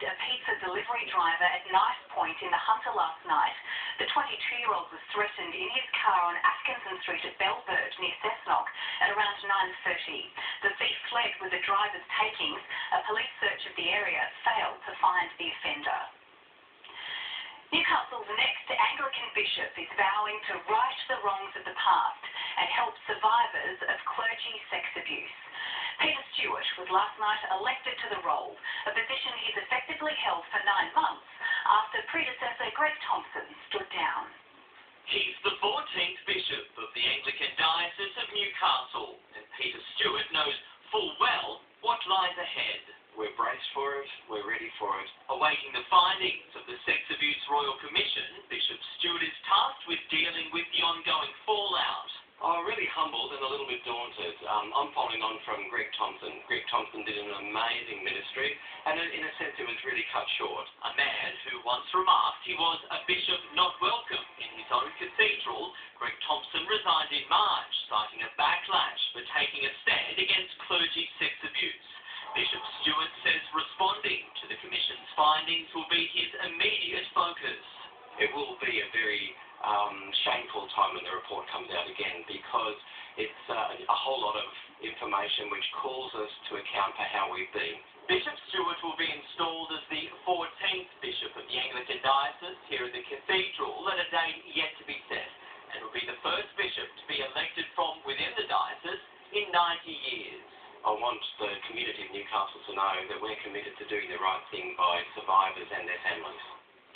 stabbed a pizza delivery driver at knife point in the Hunter last night. The 22-year-old was threatened in his car on Atkinson Street at Belbert near Cessnock at around 9:30. The thief fled with the driver's takings. A police search of the area failed to find the offender. Newcastle's next Anglican bishop is vowing to right the wrongs of the past and help survivors of clergy sex abuse. Peter Stewart was last night elected to the role, a position he's effectively held for 9 months after predecessor Greg Thompson stood down. He's the 14th bishop of the Anglican Diocese of Newcastle, and Peter Stewart knows full well what lies ahead. We're braced for it, we're ready for it. Awaiting the findings of the Sex Abuse Royal Commission, Bishop Stewart is tasked with dealing with the ongoing fallout. Really humbled and a little bit daunted. I'm following on from Greg Thompson. Greg Thompson did an amazing ministry, and in a sense it was really cut short. A man who once remarked he was a bishop not welcome in his own cathedral, Greg Thompson resigned in March, citing a backlash for taking a stand against clergy sex abuse. Bishop Stewart says responding to the Commission's findings will be his immediate focus. It will be a very shameful time when the report comes out again, because it's a whole lot of information which calls us to account for how we've been. Bishop Stewart will be installed as the 14th bishop of the Anglican Diocese here at the cathedral at a date yet to be set, and will be the first bishop to be elected from within the diocese in 90 years. I want the community of Newcastle to know that we're committed to doing the right thing by survivors and their families.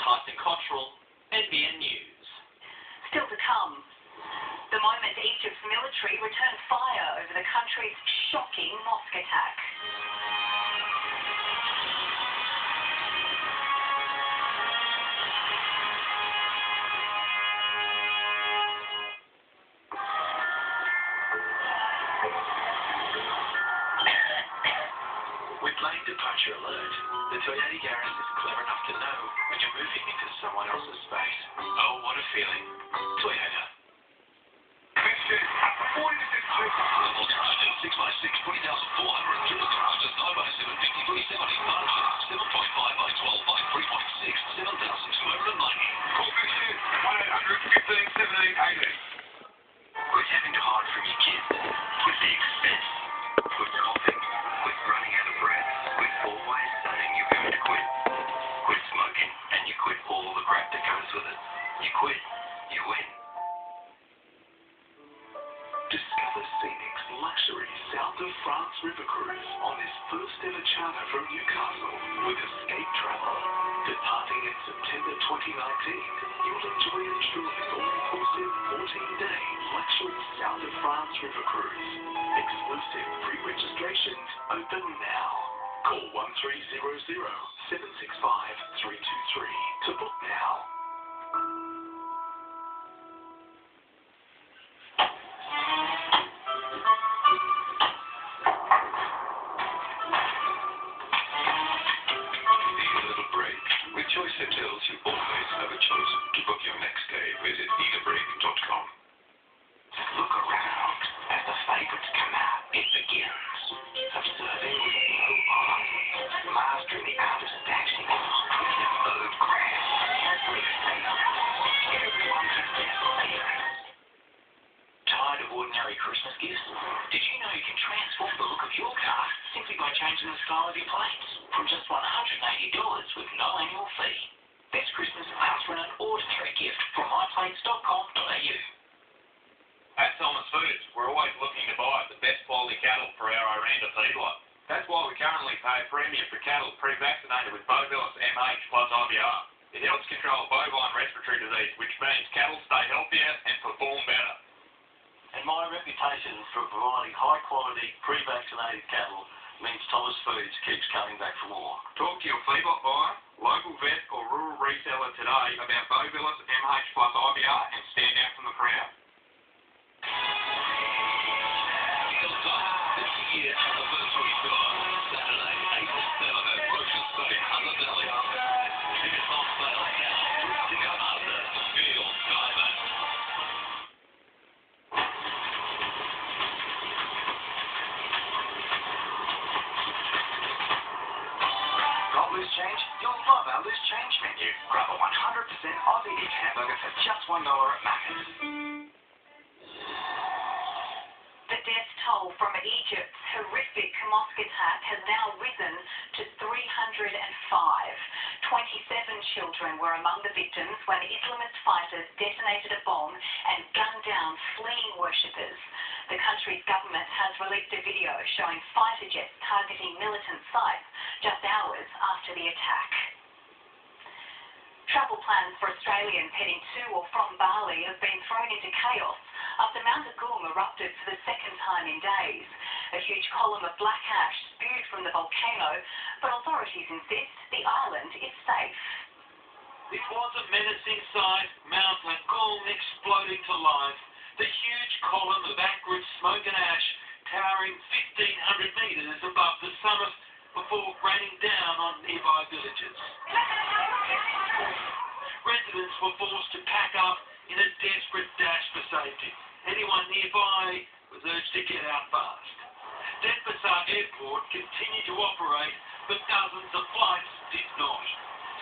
Tyson Cottrell, NBN News. Still to come, the moment Egypt's military returned fire over the country's shocking mosque attack. With lane departure alert, the Toyota Yaris is clever enough to know when you're moving into someone else's space. Oh, what a feeling. Toyota. Question. 46 Level charges, 6x6, 20,400. Triple charges, 9x7, 53, 70. Margin, 7.5 by 12 by 3.6, 7,290. Call question. 1-800-15 17 18. Quit having to hide from your kids. Quit the expense. Quit coughing. Quit running out of breath. Quit always saying you're going to quit. Quit smoking, and you quit all the crap that goes with it. You quit, you win. Discover Scenic's luxury South of France river cruise on this first ever charter from Newcastle with Escape Travel. Departing in September 2019, you'll enjoy a truly all-inclusive 14-day luxury South of France river cruise. Exclusive pre-registrations open now. Call 1300 765 323 to book now. Choice hotels you always have a choice. To book your next stay, visit edabreak.com. Look around as the favourites come out. It begins. Observing with no honor. Mastering the art of stashing with the third craft. Everyone has their favourites. Tired of ordinary Christmas gifts? Did you know you can transform the look of your car simply by changing the style of your plates? From just $180 with no annual fee. This Christmas, ask for an ordinary gift from myplates.com.au. At Thomas Foods, we're always looking to buy the best quality cattle for our Oranda feedlot. That's why we currently pay a premium for cattle pre-vaccinated with Bovillus MH plus IBR. It helps control bovine respiratory disease, which means cattle stay healthier and perform better. And my reputation for providing high-quality, pre-vaccinated cattle means Thomas Foods keeps coming back for more. Talk to your feedlot buyer, local vet or rural reseller today about Bovillus MH plus IBR and stand out from the crowd. This year anniversary tour, Saturday, April 7th at Rochelle State, Hunter Valley. Tickets on sale now. Ticketmaster, Field, Diamond. Got loose change? change, you'll love our loose change menu. Grab a 100% Aussie beef hamburger for just $1 at Macca's. The death toll from Egypt's horrific mosque attack has now risen to 305. 27 children were among the victims when Islamist fighters detonated a bomb and gunned down fleeing worshippers. The country's government has released a video showing fighter jets targeting militant sites just hours after the attack. Travel plans for Australians heading to or from Bali have been thrown into chaos after Mount Agung erupted for the second time in days. A huge column of black ash spewed from the volcano, but authorities insist the island is safe. It was a menacing sight, Mount Agung exploding to life. The huge column of acrid smoke and ash towering 1,500 metres above the summit before raining down on nearby villages. Residents were forced to pack up in a desperate dash for safety. Anyone nearby was urged to get out fast. Denpasar Airport continued to operate, but dozens of flights did not.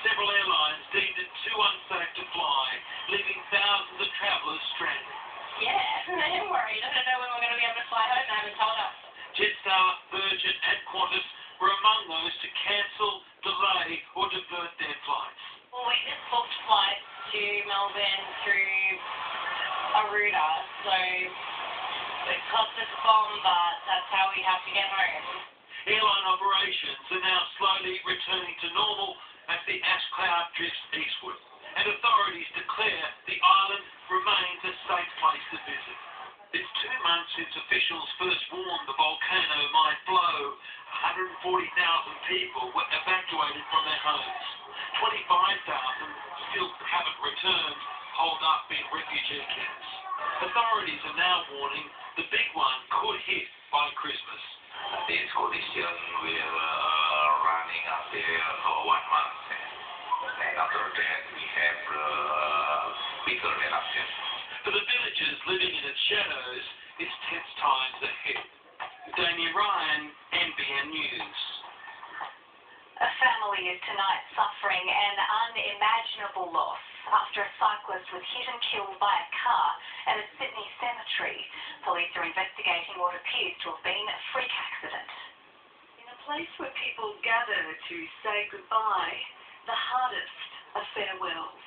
Several airlines deemed it too unsafe to fly, leaving thousands of travellers stranded. Yeah, I'm worried. I don't know when we're going to be able to fly home. They haven't told us. Jetstar, Virgin and Qantas were among those to cancel, delay or divert their flights. Well, we just booked flights to Melbourne through Aruda, so it cost us a bomb, but that's how we have to get home. Airline operations are now slowly returning to normal as the ash cloud drifts eastward, and authorities declare the island remains a safe place to visit. It's 2 months since officials first warned the volcano might blow. 140,000 people were evacuated from their homes. 25,000 still haven't returned, holed up in refugee camps. Authorities are now warning the big one could hit by Christmas. This condition will running up there for 1 month. And after that, we have bigger eruption. For the villagers living in its shadows, it's tense times ahead. Damien Ryan, NBN News. A family is tonight suffering an unimaginable loss after a cyclist was hit and killed by a car at a Sydney cemetery. Police are investigating what appears to have been a freak accident. In a place where people gather to say goodbye, the hardest of farewells.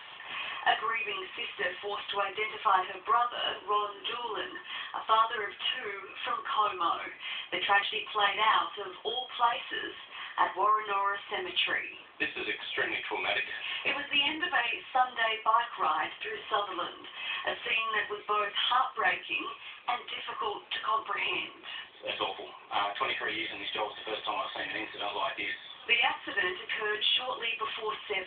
A grieving sister forced to identify her brother, Ron Doolan, a father of 2 from Como. The tragedy played out, of all places, at Warrenora Cemetery. This is extremely traumatic. It was the end of a Sunday bike ride through Sutherland, a scene that was both heartbreaking and difficult to comprehend. That's awful. 23 years in this job is the first time I've seen an incident like this. The accident occurred shortly before 7.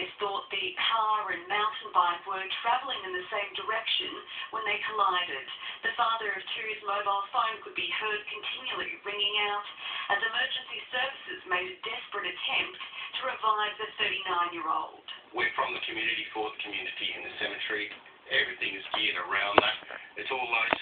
It's thought the car and mountain bike were travelling in the same direction when they collided. The father of 2's mobile phone could be heard continually ringing out as emergency services made a desperate attempt to revive the 39-year-old. We're from the community for the community in the cemetery. Everything is geared around that. It's all those